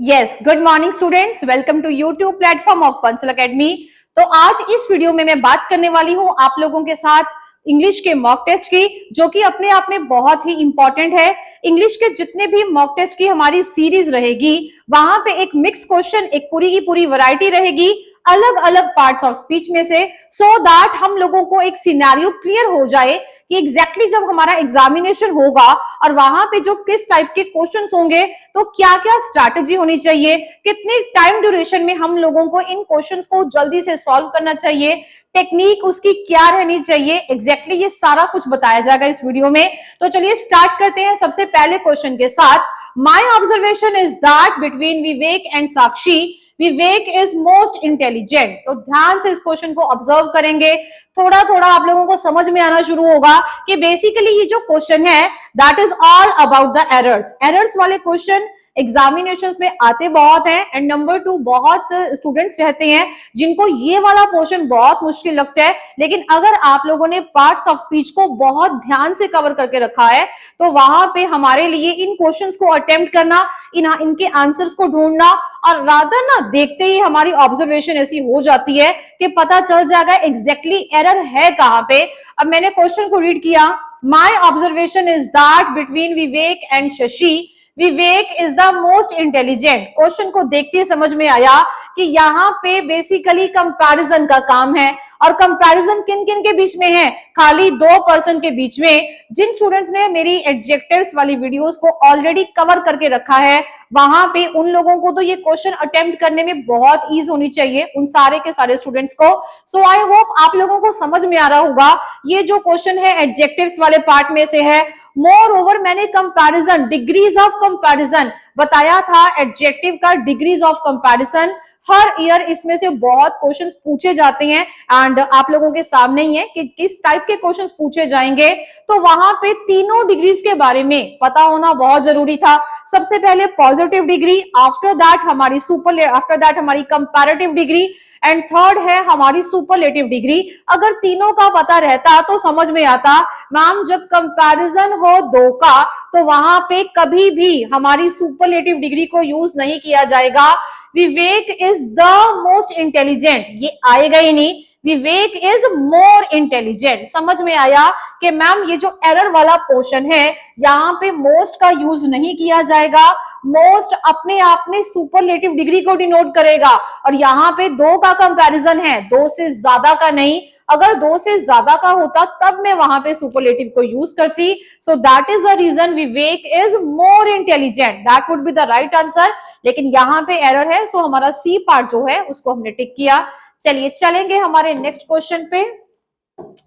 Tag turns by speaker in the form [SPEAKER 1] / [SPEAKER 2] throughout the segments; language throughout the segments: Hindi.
[SPEAKER 1] Yes, good morning students, welcome to YouTube platform of Pansal academy. तो आज इस वीडियो में मैं बात करने वाली हूं आप लोगों के साथ इंग्लिश के मॉक टेस्ट की, जो कि अपने आप में बहुत ही इंपॉर्टेंट है। इंग्लिश के जितने भी मॉक टेस्ट की हमारी सीरीज रहेगी, वहां पे एक मिक्स क्वेश्चन, एक पूरी की पूरी वैरायटी रहेगी अलग अलग पार्ट्स ऑफ स्पीच में से, सो दैट हम लोगों को एक सिनेरियो क्लियर हो जाए कि एग्जैक्टली जब हमारा एग्जामिनेशन होगा और वहां पे जो किस टाइप के क्वेश्चंस होंगे, तो क्या क्या स्ट्रैटेजी होनी चाहिए, कितनी टाइम ड्यूरेशन में हम लोगों को इन क्वेश्चंस को जल्दी से सॉल्व करना चाहिए, टेक्निक उसकी क्या रहनी चाहिए, एग्जैक्टली ये सारा कुछ बताया जाएगा इस वीडियो में। तो चलिए स्टार्ट करते हैं सबसे पहले क्वेश्चन के साथ। My observation is that between Vivek and Sakshi Vivek is most intelligent. तो ध्यान से इस क्वेश्चन को ऑब्जर्व करेंगे, थोड़ा थोड़ा आप लोगों को समझ में आना शुरू होगा कि बेसिकली ये जो क्वेश्चन है that is all about the errors वाले क्वेश्चन एग्जामिनेशंस में आते बहुत हैं। एंड नंबर 2, बहुत स्टूडेंट्स रहते हैं जिनको ये वाला पोर्शन बहुत मुश्किल लगता है, लेकिन अगर आप लोगों ने पार्ट्स ऑफ स्पीच को बहुत ध्यान से कवर करके रखा है तो वहां पे हमारे लिए इन क्वेश्चंस को अटेम्प्ट करना, इनके आंसर्स को ढूंढना और रादर ना देखते ही हमारी ऑब्जर्वेशन ऐसी हो जाती है कि पता चल जाएगा एग्जैक्टली एरर है कहां पे। अब मैंने क्वेश्चन को रीड किया, my observation is that between Vivek and Shashi Vivek is the most intelligent. Question को देखते ही समझ में आया कि यहाँ पे बेसिकली कंपैरिजन का काम है, और कंपैरिजन किन किन के बीच में है, खाली 2 पर्सन के बीच में। जिन स्टूडेंट्स ने मेरी एडजेक्टिव्स वाली वीडियोस को ऑलरेडी कवर करके रखा है, वहां पे उन लोगों को तो ये क्वेश्चन अटेम्प्ट करने में बहुत ईज होनी चाहिए, उन सारे के सारे स्टूडेंट्स को। सो आई होप आप लोगों को समझ में आ रहा होगा ये जो क्वेश्चन है एडजेक्टिव्स वाले पार्ट में से है। मोर ओवर मैंने कंपैरिजन, डिग्रीज ऑफ कंपैरिजन बताया था, एडजेक्टिव का degrees of comparison her year इसमें से बहुत क्वेश्चंस पूछे जाते हैं एंड आप लोगों के सामने ही है कि किस टाइप के क्वेश्चंस पूछे जाएंगे। तो वहां पे तीनों डिग्रीज के बारे में पता होना बहुत जरूरी था। सबसे पहले पॉजिटिव डिग्री, आफ्टर दैट हमारी कंपैरेटिव डिग्री एंड थर्ड है हमारी सुपरलेटिव डिग्री। अगर तीनों का पता रहता तो समझ में आता, मैम जब कंपैरिजन हो 2 का तो वहां पे कभी भी हमारी सुपरलेटिव डिग्री को यूज नहीं किया जाएगा। विवेक इज द मोस्ट इंटेलिजेंट, ये आएगा ही नहीं, विवेक इज मोर इंटेलिजेंट। समझ में आया कि मैम ये जो एरर वाला पोर्शन है यहाँ पे मोस्ट का यूज नहीं किया जाएगा, मोस्ट अपने आप में सुपरलेटिव डिग्री को डिनोट करेगा, और यहाँ पे 2 का कंपैरिजन है, 2 से ज्यादा का नहीं। अगर 2 से ज्यादा का होता तब मैं वहां पे सुपरलेटिव को यूज करती। So that is the reason Vivek is more intelligent, that would be the right answer. लेकिन यहाँ पे एरर है, सो हमारा सी पार्ट जो है उसको हमने टिक किया। चलिए चलेंगे हमारे नेक्स्ट क्वेश्चन पे।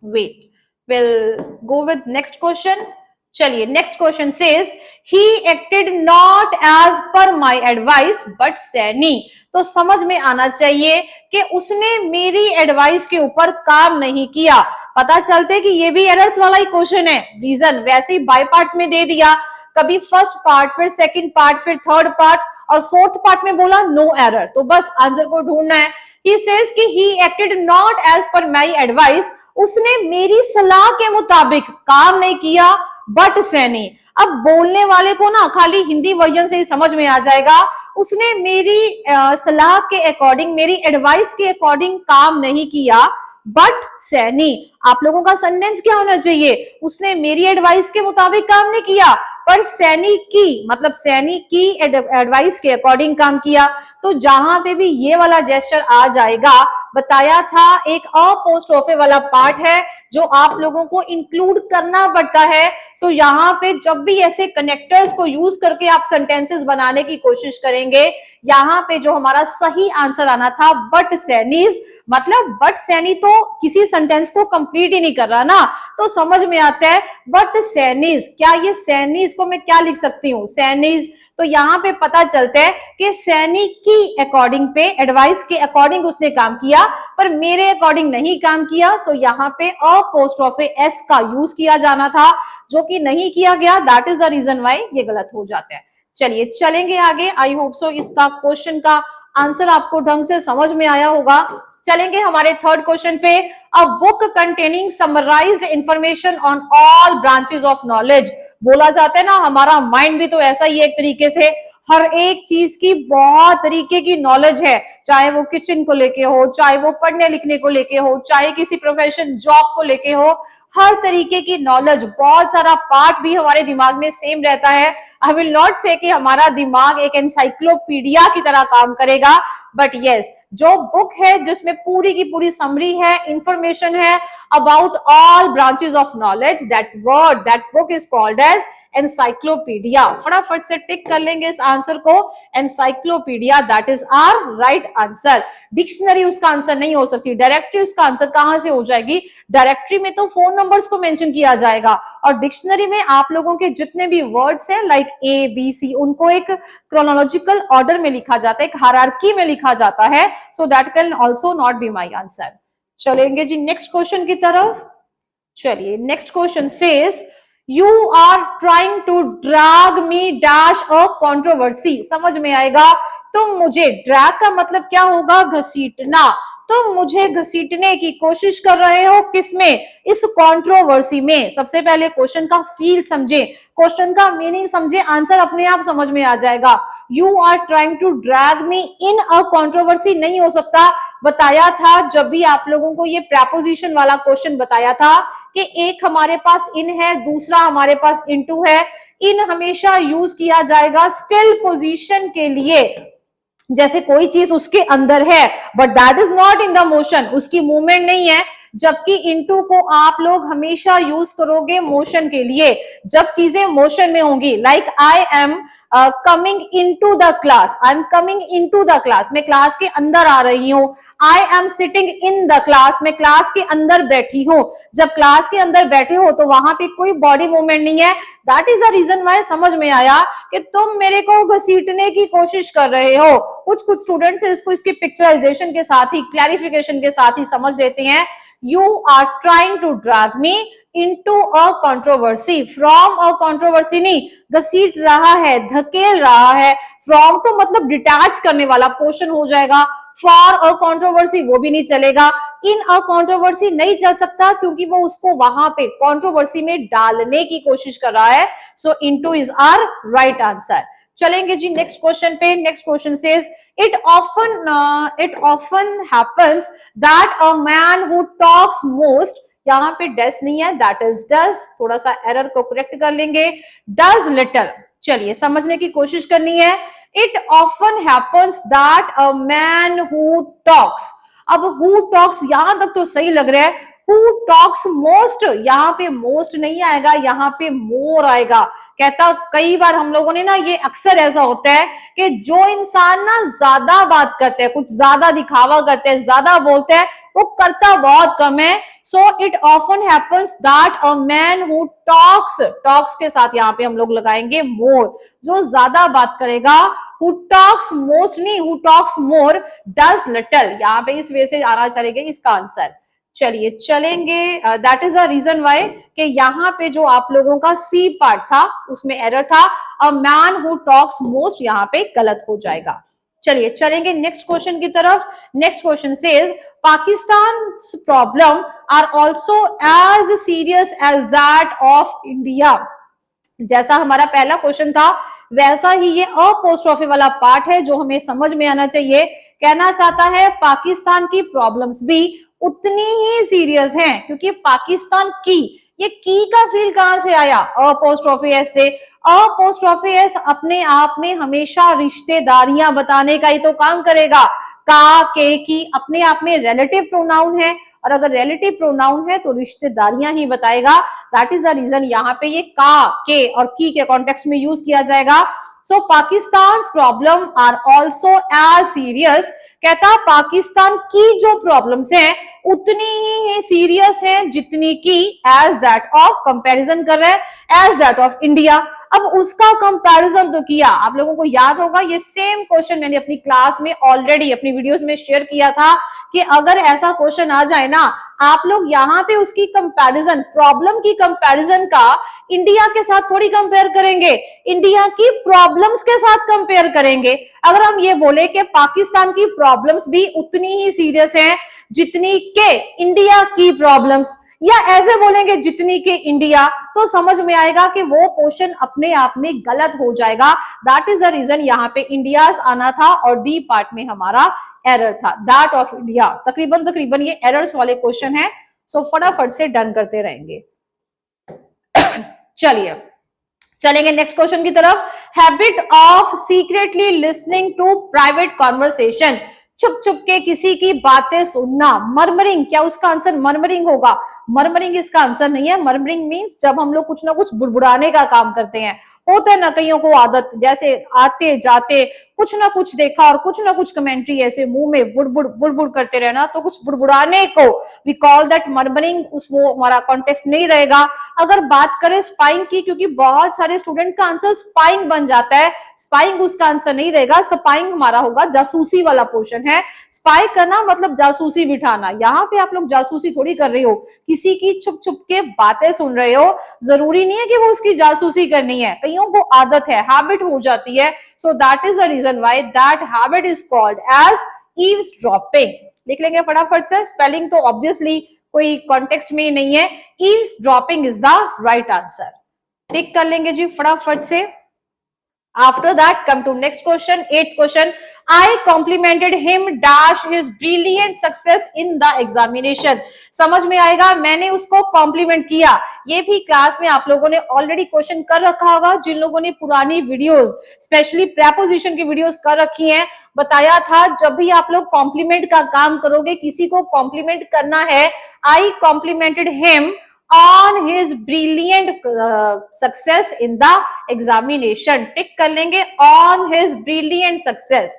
[SPEAKER 1] Wait, will go with next question. चलिए next question says he acted not as per my advice but Saini. तो समझ में आना चाहिए कि उसने मेरी एडवाइस के ऊपर काम नहीं किया। पता चलते कि ये भी एरर्स वाला ही क्वेश्चन है, रीजन वैसे ही बाय पार्ट्स में दे दिया, कभी फर्स्ट पार्ट, फिर सेकंड पार्ट, फिर थर्ड पार्ट, और फोर्थ पार्ट में बोला नो एरर। तो बस आंसर को ढूंढना है। He says कि he acted not as per my advice, उसने मेरी सलाह के मुताबिक काम नहीं किया, बट सैनी। अब बोलने वाले को ना खाली हिंदी वर्जन से ही समझ में आ जाएगा, उसने मेरी सलाह के अकॉर्डिंग, मेरी एडवाइस के अकॉर्डिंग काम नहीं किया, बट सैनी। आप लोगों का सेंटेंस क्या होना चाहिए, उसने मेरी एडवाइस के मुताबिक काम नहीं किया पर सैनी की, मतलब सैनी की एडवाइस के अकॉर्डिंग काम किया। तो जहां पे भी ये वाला जेस्चर आ जाएगा, बताया था एक अपोस्ट्रोफे वाला पार्ट है जो आप लोगों को इंक्लूड करना पड़ता है। सो यहाँ पे जब भी ऐसे कनेक्टर्स को यूज करके आप सेंटेंसेस बनाने की कोशिश करेंगे, यहाँ पे जो हमारा सही आंसर आना था बट सैनीज, मतलब बट सैनी तो किसी सेंटेंस को कंप्लीट ही नहीं कर रहा ना, तो समझ में आता है बट सैनीज। क्या ये सैनीज को मैं क्या लिख सकती हूँ, सैनीज। तो यहाँ पे पता चलता है कि सैनी की अकॉर्डिंग पे, एडवाइस के अकॉर्डिंग उसने काम किया पर मेरे अकॉर्डिंग नहीं काम किया। सो यहाँ पे अपोस्ट्रोफे एस का यूज किया जाना था, जो कि नहीं किया गया, that is the reason why ये गलत हो जाता है। चलिए चलेंगे आगे। आई होप सो इसका क्वेश्चन का आंसर आपको ढंग से समझ में आया होगा। चलेंगे हमारे थर्ड क्वेश्चन पे। A book containing summarised information on all branches of knowledge. बोला जाता है ना, हमारा माइंड भी तो ऐसा ही एक तरीके से हर एक चीज की बहुत तरीके की नॉलेज है, चाहे वो किचन को लेके हो, चाहे वो पढ़ने लिखने को लेके हो, चाहे किसी प्रोफेशन जॉब को लेके हो, हर तरीके की नॉलेज, बहुत सारा पार्ट भी हमारे दिमाग में सेम रहता है। आई विल नॉट से कि हमारा दिमाग एक एनसाइक्लोपीडिया की तरह काम करेगा, बट यस, जो बुक है जिसमें पूरी की पूरी समरी है, इंफॉर्मेशन है about all branches of knowledge, that book is called as encyclopedia. फटाफट से टिक कर लेंगे इस आंसर को, encyclopedia, that is our right answer. Dictionary उसका आंसर नहीं हो सकती, डायरेक्टरी उसका आंसर कहां से हो जाएगी? डायरेक्टरी में तो फोन नंबर्स को मेंशन किया जाएगा, और डिक्शनरी में आप लोगों के जितने भी वर्ड्स हैं लाइक ए बी सी, उनको एक क्रोनोलॉजिकल ऑर्डर में लिखा जाता है, एक हायरार्की में लिखा जाता है। So that can also not be my answer. चलेंगे जी नेक्स्ट क्वेश्चन की तरफ। चलिए next question says you are trying to drag me dash a controversy. समझ में आएगा? तुम मुझे, ड्रैग का मतलब क्या होगा? घसीटना। तुम मुझे घसीटने की कोशिश कर रहे हो, किसमें? इस कंट्रोवर्सी में। सबसे पहले क्वेश्चन का फील समझे, क्वेश्चन का मीनिंग समझे, आंसर अपने आप समझ में आ जाएगा। You are trying to drag me in a controversy नहीं हो सकता। बताया था जब भी आप लोगों को ये प्रेपोजिशन वाला क्वेश्चन बताया था कि एक हमारे पास इन है, दूसरा हमारे पास इनटू है। इन हमेशा यूज किया जाएगा स्टिल पोजीशन के लिए, जैसे कोई चीज उसके अंदर है but that is not in the motion, उसकी मूवमेंट नहीं है। जबकि इनटू को आप लोग हमेशा यूज करोगे मोशन के लिए, जब चीजें मोशन में होंगी। Like I am coming into the class, I am coming into the class, मैं क्लास के अंदर आ रही हूँ। I am sitting in the class, मैं क्लास के अंदर बैठी हूँ। जब क्लास के अंदर बैठे हो तो वहां पे कोई बॉडी मूवमेंट नहीं है। That is the reason why समझ में आया कि तुम मेरे को घसीटने की कोशिश कर रहे हो। कुछ कुछ स्टूडेंट्स इसको इसकी पिक्चराइजेशन के साथ ही, क्लैरिफिकेशन के साथ ही समझ लेते हैं। You are trying to drag me into a controversy, from a controversy नहीं, घसीट रहा है, धकेल रहा है। from तो मतलब डिटैच करने वाला पोर्शन हो जाएगा। for a controversy वो भी नहीं चलेगा। in a controversy नहीं चल सकता क्योंकि वो उसको वहां पे कंट्रोवर्सी में डालने की कोशिश कर रहा है। so into is our right answer। चलेंगे जी नेक्स्ट क्वेश्चन पे। Next question says it often happens that a man who talks most, यहां पे does नहीं है, that is does, थोड़ा सा एरर को करेक्ट कर लेंगे, does little। चलिए समझने की कोशिश करनी है। it often happens that a man who talks, अब who talks यहां तक तो सही लग रहा है। who talks most, यहाँ पे most नहीं आएगा, यहाँ पे more आएगा। कहता कई बार हम लोगों ने ना, ये अक्सर ऐसा होता है कि जो इंसान ना ज्यादा बात करते हैं, कुछ ज्यादा दिखावा करते हैं, ज्यादा बोलते हैं, वो करता बहुत कम है। So it often happens that a man who talks, talks के साथ यहाँ पे हम लोग लगाएंगे मोर, जो ज्यादा बात करेगा। who talks most नहीं, who talks more does little, यहाँ पे इस वे से आना चलेगा इसका आंसर। चलिए चलेंगे, that is the reason why कि यहाँ पे जो आप लोगों का सी पार्ट था उसमें एरर था। A man who talks most यहाँ पे गलत हो जाएगा। चलिए चलेंगे नेक्स्ट क्वेश्चन की तरफ। Next question says Pakistan problem are also as serious as that of India. जैसा हमारा पहला क्वेश्चन था वैसा ही ये अपोस्ट्रोफी वाला पार्ट है जो हमें समझ में आना चाहिए। कहना चाहता है पाकिस्तान की प्रॉब्लम्स भी उतनी ही सीरियस हैं, क्योंकि पाकिस्तान की, ये की का फील कहां से आया? अपोस्ट्रोफी एस से। अपोस्ट्रोफी एस अपने आप में हमेशा रिश्तेदारियां बताने का ही तो काम करेगा। का, के, की अपने आप में रिलेटिव प्रोनाउन है, और अगर रिलेटिव प्रोनाउन है तो रिश्तेदारियां ही बताएगा। दैट इज द रीजन यहाँ पे ये का, के और की के कॉन्टेक्स्ट में यूज किया जाएगा। So Pakistan problem are also as serious, कहता पाकिस्तान की जो प्रॉब्लम्स हैं उतनी ही सीरियस हैं जितनी की एज दैट ऑफ, कंपैरिजन कर रहे हैं एज दैट ऑफ इंडिया। अब उसका कंपैरिजन तो किया, आप लोगों को याद होगा ये सेम क्वेश्चन मैंने अपनी क्लास में ऑलरेडी अपनी वीडियोस में शेयर किया था कि अगर ऐसा क्वेश्चन आ जाए ना, आप लोग यहाँ पे उसकी कंपैरिजन, प्रॉब्लम की कंपैरिजन का इंडिया के साथ थोड़ी कंपेयर करेंगे, इंडिया की प्रॉब्लम्स के साथ कंपेयर करेंगे। अगर हम ये बोले कि पाकिस्तान की प्रॉब्लम्स भी उतनी ही सीरियस हैं जितनी के इंडिया की प्रॉब्लम्स, या ऐसे बोलेंगे जितनी के इंडिया, तो समझ में आएगा कि वो पोर्शन अपने आप में गलत हो जाएगा। दैट इज द रीजन यहाँ पे इंडियाज आना था और डी पार्ट में हमारा एरर था, दैट ऑफ इंडिया। तकरीबन तकरीबन ये एरर्स वाले क्वेश्चन है, सो फटाफट से डन करते रहेंगे। चलिए चलेंगे नेक्स्ट क्वेश्चन की तरफ। Habit of secretly listening to private conversation, छुप छुप के किसी की बातें सुनना। मर्मरिंग, क्या उसका आंसर मर्मरिंग होगा? मर्मरिंग इसका आंसर नहीं है। मर्मरिंग मींस जब हम लोग कुछ ना कुछ बुड़बुड़ाने का काम करते हैं। होता है ना कईयों को आदत, जैसे आते जाते कुछ ना कुछ देखा और कुछ ना कुछ कमेंट्री ऐसे मुंह में बुड़बुड़ बुड़बुड़ करते रहना, तो कुछ बुड़बुड़ाने को वी कॉल दैट मर्मरिंग। उस वो हमारा कॉन्टेक्स्ट नहीं रहेगा। अगर बात करें स्पाइंग की, क्योंकि बहुत सारे स्टूडेंट्स का आंसर स्पाइंग बन जाता है, स्पाइंग उसका आंसर नहीं रहेगा। स्पाइंग हमारा होगा जासूसी वाला पोर्शन है। स्पाई करना मतलब जासूसी बिठाना। यहाँ पे आप लोग जासूसी थोड़ी कर रहे हो, किसी की छुप छुप के बातें सुन रहे हो। जरूरी नहीं है कि वो उसकी जासूसी करनी है, कईयों को आदत है, हैबिट हो जाती है। So that is the reason why that habit is called as eavesdropping. लिख लेंगे फटाफट से। स्पेलिंग तो ऑब्वियसली कोई कॉन्टेक्स्ट में नहीं है। Eavesdropping is the right answer. Tick कर लेंगे जी फटाफट से। After that, come to next question, 8th question. I complimented him dash his brilliant success in the examination. समझ में आएगा, मैंने उसको कॉम्प्लीमेंट किया। ये भी क्लास में आप लोगों ने ऑलरेडी क्वेश्चन कर रखा होगा। जिन लोगों ने पुरानी वीडियोस, स्पेशली प्रेपोजिशन की वीडियोस कर रखी हैं, बताया था जब भी आप लोग कॉम्प्लीमेंट का काम करोगे, किसी को कॉम्प्लीमेंट करना है, I complimented him on his brilliant success in the examination। टिक कर लेंगे on his brilliant success,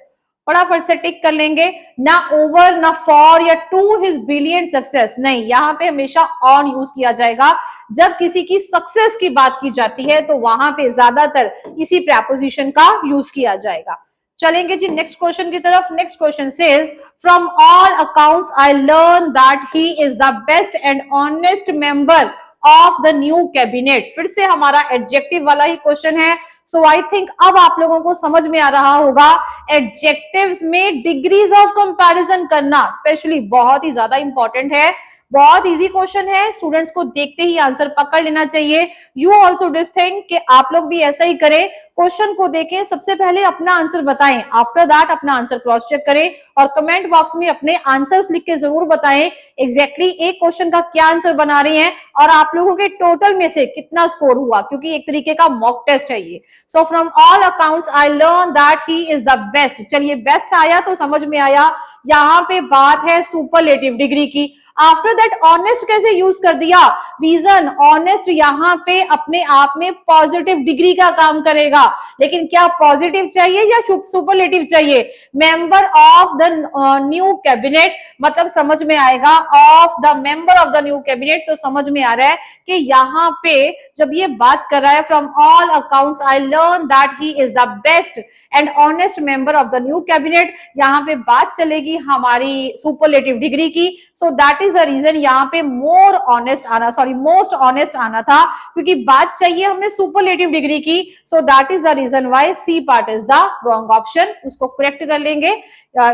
[SPEAKER 1] फटाफट से टिक कर लेंगे। ना ओवर ना फॉर या टू his brilliant success नहीं, यहाँ पे हमेशा on यूज किया जाएगा। जब किसी की सक्सेस की बात की जाती है तो वहां पे ज्यादातर इसी प्रेपोजिशन का यूज किया जाएगा। चलेंगे जी नेक्स्ट क्वेश्चन की तरफ। Next question says from all accounts I learn that he is the best and honest member of the new cabinet. फिर से हमारा एडजेक्टिव वाला ही क्वेश्चन है। सो आई थिंक अब आप लोगों को समझ में आ रहा होगा, एडजेक्टिव्स में डिग्रीज ऑफ कंपैरिजन करना स्पेशली बहुत ही ज्यादा इंपॉर्टेंट है। बहुत इजी क्वेश्चन है, स्टूडेंट्स को देखते ही आंसर पकड़ लेना चाहिए। यू ऑल्सो डिस थिंक कि आप लोग भी ऐसा ही करें, क्वेश्चन को देखें, सबसे पहले अपना आंसर बताएं, आफ्टर दैट अपना आंसर क्रॉस चेक करें और कमेंट बॉक्स में अपने आंसर्स लिख के जरूर बताएं एग्जैक्टली एक क्वेश्चन का क्या आंसर बना रहे हैं और आप लोगों के टोटल में से कितना स्कोर हुआ, क्योंकि एक तरीके का मॉक टेस्ट है ये। So from all accounts I learn that he is the best. चलिए बेस्ट आया तो समझ में आया, यहाँ पे बात है सुपरलेटिव डिग्री की। आफ्टर दैट ऑनेस्ट कैसे यूज कर दिया? रीजन, ऑनेस्ट यहाँ पे अपने आप में पॉजिटिव डिग्री का काम करेगा, लेकिन क्या पॉजिटिव चाहिए या सुपरलेटिव चाहिए? Member of the new cabinet, मतलब समझ में आएगा of the member of the new cabinet, तो समझ में आ रहा है कि यहाँ पे जब ये बात कर रहा है from all accounts I learn that he is the best and honest member of the new cabinet, यहाँ पे बात चलेगी हमारी सुपरलेटिव डिग्री की। So that is the reason यहाँ पे मोर ऑनेस्ट आना, सॉरी मोस्ट ऑनेस्ट आना था, क्योंकि बात चाहिए हमें सुपरलेटिव डिग्री की। So that is the reason why C part is the wrong option. उसको करेक्ट कर लेंगे,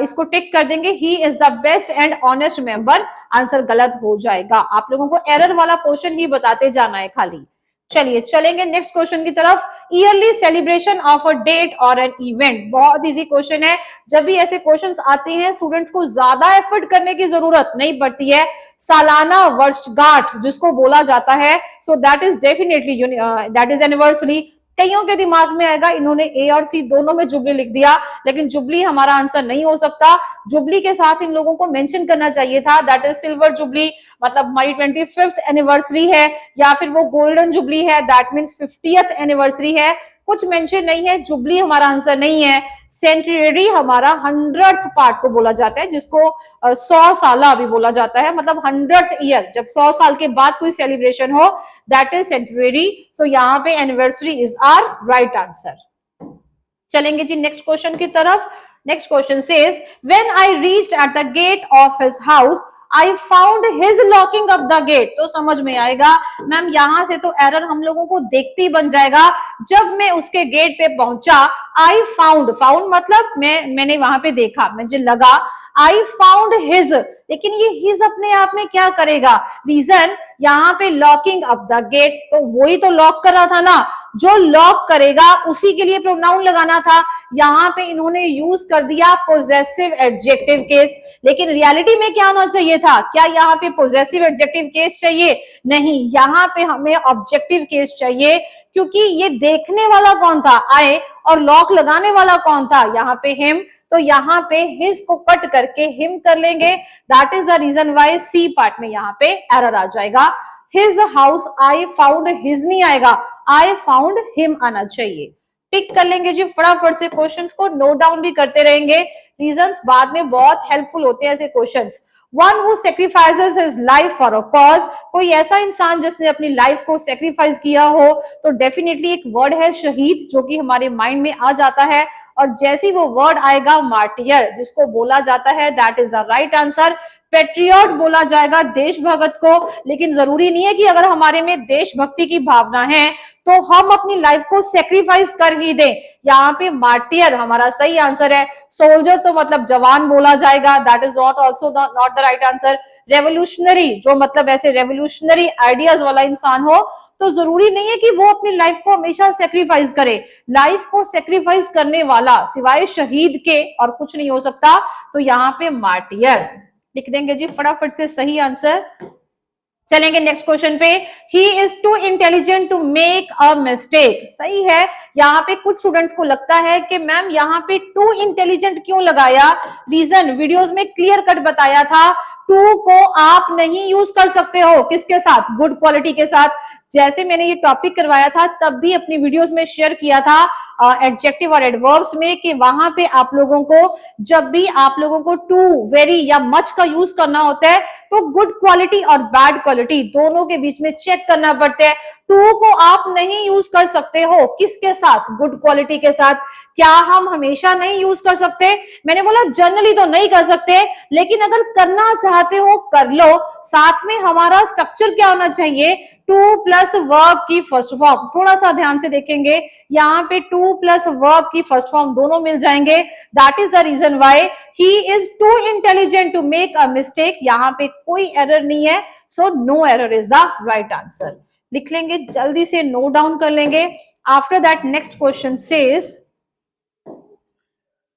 [SPEAKER 1] इसको टिक कर देंगे, ही is the best and honest member, answer गलत हो जाएगा। आप लोगों को एरर वाला क्वेश्चन ही बताते जाना है खाली। चलिए चलेंगे नेक्स्ट क्वेश्चन की तरफ। Early celebration of a date और एन इवेंट, बहुत इजी क्वेश्चन है। जब भी ऐसे क्वेश्चंस आते हैं स्टूडेंट्स को ज्यादा एफर्ट करने की जरूरत नहीं पड़ती है। सालाना वर्षगांठ जिसको बोला जाता है, so that is definitely that is anniversary. कईयों के दिमाग में आएगा इन्होंने ए और सी दोनों में जुबली लिख दिया, लेकिन जुबली हमारा आंसर नहीं हो सकता। जुबली के साथ इन लोगों को मेंशन करना चाहिए था, दैट इज सिल्वर जुबली, मतलब हमारी 25th एनिवर्सरी है, या फिर वो गोल्डन जुबली है, दैट मीन्स 50th एनिवर्सरी है। कुछ मेंशन नहीं है, जुबली हमारा आंसर नहीं है। सेंचुरी हमारा 100th पार्ट को बोला जाता है, जिसको 100 साला भी बोला जाता है, मतलब 100th ईयर, जब 100 साल के बाद कोई सेलिब्रेशन हो, दैट इज सेंचुरी। सो यहाँ पे anniversary is our right answer. चलेंगे जी नेक्स्ट क्वेश्चन की तरफ। Next question says when I reached at the gate of his house I found his locking up the gate, तो समझ में आएगा मैम यहां से तो एरर हम लोगों को देखते ही बन जाएगा। जब मैं उसके गेट पे पहुंचा, आई फाउंड, फाउंड मतलब मैंने वहां पे देखा, मुझे लगा, आई फाउंड हिज, लेकिन ये हिज अपने आप में क्या करेगा, रीजन यहाँ पे लॉकिंग अप द गेट, तो वही तो लॉक कर रहा था ना, जो लॉक करेगा उसी के लिए प्रोनाउन लगाना था। यहाँ पे इन्होंने यूज कर दिया पोजेसिव एडजेक्टिव केस, लेकिन रियलिटी में क्या होना चाहिए था, क्या यहाँ पे पोजेसिव एडजेक्टिव केस चाहिए, नहीं, यहाँ पे हमें ऑब्जेक्टिव केस चाहिए, क्योंकि ये देखने वाला कौन था, आई, और लॉक लगाने वाला कौन था, यहाँ पे हिम, तो यहाँ पे हिज को कट करके हिम कर लेंगे, that is the reason why C part में यहाँ पे एरर आ जाएगा। His house, I found his नहीं आएगा, आई फाउंड हिम आना चाहिए। टिक कर लेंगे जी, फटाफट से क्वेश्चंस को नोट डाउन भी करते रहेंगे, रीजंस बाद में बहुत हेल्पफुल होते हैं ऐसे questions. One who sacrifices his life for a cause, कोई ऐसा इंसान जिसने अपनी लाइफ को सेक्रीफाइस किया हो, तो डेफिनेटली एक वर्ड है शहीद, जो कि हमारे माइंड में आ जाता है, और जैसे ही वो वर्ड आएगा मार्टियर, जिसको बोला जाता है, that is the right answer. Patriot बोला जाएगा देशभक्त को, लेकिन जरूरी नहीं है कि अगर हमारे में देशभक्ति की भावना है तो हम अपनी लाइफ को सेक्रीफाइस कर ही दें, यहाँ पे मार्टियर हमारा सही आंसर है। सोल्जर तो मतलब जवान बोला जाएगा, that is not also not the right answer. Revolutionary, जो मतलब ऐसे रेवोल्यूशनरी आइडियाज वाला इंसान हो, तो जरूरी नहीं है कि वो अपनी लाइफ को हमेशा सेक्रीफाइस करे, लाइफ को सेक्रीफाइस करने वाला सिवाय शहीद के और कुछ नहीं हो सकता, तो यहाँ पे मार्टियर लिख देंगे जी फटाफट से सही आंसर। चलेंगे नेक्स्ट क्वेश्चन पे, he is too intelligent to make a mistake, सही है। यहाँ पे कुछ स्टूडेंट्स को लगता है कि मैम यहाँ पे टू इंटेलिजेंट क्यों लगाया, रीजन वीडियोस में क्लियर कट बताया था, टू को आप नहीं यूज कर सकते हो किसके साथ, गुड क्वालिटी के साथ। जैसे मैंने ये टॉपिक करवाया था तब भी अपनी वीडियोस में शेयर किया था एडजेक्टिव और एडवर्ब्स में, कि वहां पे आप लोगों को जब भी आप लोगों को टू, वेरी या मच का यूज करना होता है, तो गुड क्वालिटी और बैड क्वालिटी दोनों के बीच में चेक करना पड़ता है। टू को आप नहीं यूज कर सकते हो किसके साथ, गुड क्वालिटी के साथ। क्या हम हमेशा नहीं यूज कर सकते, मैंने बोला जनरली तो नहीं कर सकते, लेकिन अगर करना चाहते हो कर लो। साथ में हमारा स्ट्रक्चर क्या होना चाहिए, टू प्लस वर्ब की फर्स्ट फॉर्म, थोड़ा सा ध्यान से देखेंगे, यहाँ पे टू प्लस वर्ब की फर्स्ट फॉर्म दोनों मिल जाएंगे, that is the reason why he is too intelligent to make a mistake, यहाँ पे कोई एरर नहीं है, so no error is the right answer. लिख लेंगे, जल्दी से नोट डाउन कर लेंगे। After that next question says,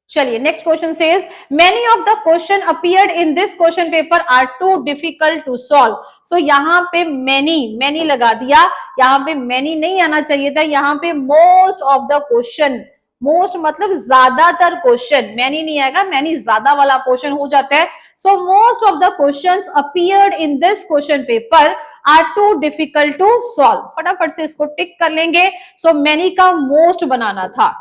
[SPEAKER 1] चलिए next question says, many of the question appeared in this question paper are too difficult to solve. So यहाँ पे मैनी लगा दिया, यहाँ पे मैनी नहीं आना चाहिए था, यहाँ पे most of the question, most मतलब ज्यादातर क्वेश्चन, मैनी नहीं आएगा, मैनी ज्यादा वाला क्वेश्चन हो जाता है। So most of the questions appeared in this question paper are too difficult to solve, फटाफट से इसको टिक कर लेंगे। सो मैनी का मोस्ट बनाना था,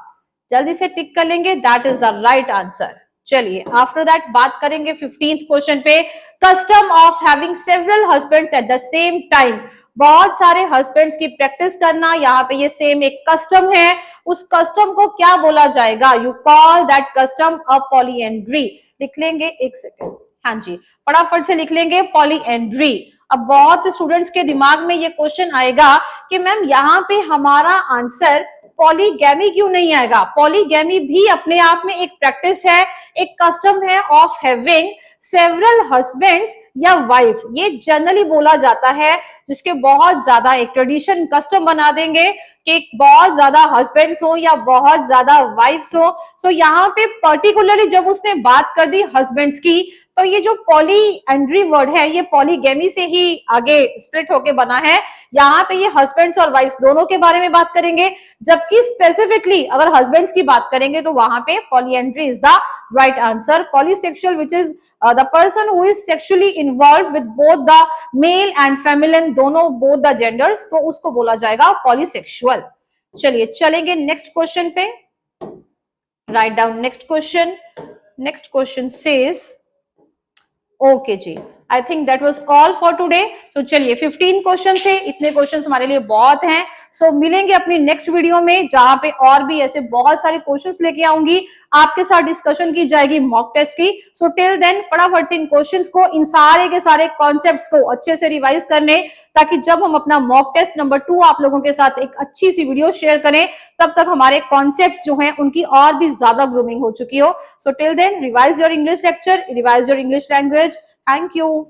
[SPEAKER 1] जल्दी से टिक कर लेंगे, that is the right answer. चलिए आफ्टर दैट बात करेंगे 15th क्वेश्चन पे, custom of having several husbands at the same time, बहुत सारे हस्बैंड्स की प्रैक्टिस करना, यहाँ पे ये सेम एक कस्टम है, उस कस्टम को क्या बोला जाएगा, you call that custom a polyandry. लिख लेंगे, एक सेकेंड, हाँ जी फटाफट से लिख लेंगे पॉलीएंड्री। अब बहुत स्टूडेंट्स के दिमाग में ये क्वेश्चन आएगा कि मैम यहाँ पे हमारा आंसर पॉलीगैमी क्यों नहीं आएगा, पॉलीगैमी भी अपने आप में एक प्रैक्टिस है, एक कस्टम है ऑफ हैविंग सेवरल हस्बैंड्स या वाइफ, ये जनरली बोला जाता है, जिसके बहुत ज्यादा एक ट्रेडिशन कस्टम बना देंगे कि बहुत ज्यादा हस्बैंड्स हो या बहुत ज्यादा वाइफ्स हो। सो यहाँ पे पर्टिकुलरली जब उसने बात कर दी हस्बैंड्स की, तो ये जो पॉलीएंड्री वर्ड है ये पॉलीगैमी से ही आगे स्प्लिट होके बना है, यहाँ पे ये हस्बैंड्स और वाइफ्स दोनों के बारे में बात करेंगे, जबकि स्पेसिफिकली अगर हस्बैंड्स की बात करेंगे तो वहां पे polyandry is the right answer. Polysexual which is the person who is sexually involve with both the male and feminine, दोनों बोथ द जेंडर्स, तो उसको बोला जाएगा पॉलीसेक्सुअल। चलिए चलेंगे नेक्स्ट क्वेश्चन पे, write down next question. Next question says, okay जी, I think that was all for today. तो चलिए 15 क्वेश्चन थे, इतने क्वेश्चन हमारे लिए बहुत हैं। सो मिलेंगे अपनी नेक्स्ट वीडियो में, जहां पे और भी ऐसे बहुत सारे क्वेश्चंस लेके आऊंगी, आपके साथ डिस्कशन की जाएगी मॉक टेस्ट की। सो टिल देन फटाफट से इन क्वेश्चंस को, इन सारे के सारे कॉन्सेप्ट्स को अच्छे से रिवाइज करने, ताकि जब हम अपना मॉक टेस्ट नंबर 2 आप लोगों के साथ एक अच्छी सी वीडियो शेयर करें, तब तक हमारे कॉन्सेप्ट्स जो हैं उनकी और भी ज्यादा ग्रूमिंग हो चुकी हो। So till then revise your English lecture, revise your English language. Thank you.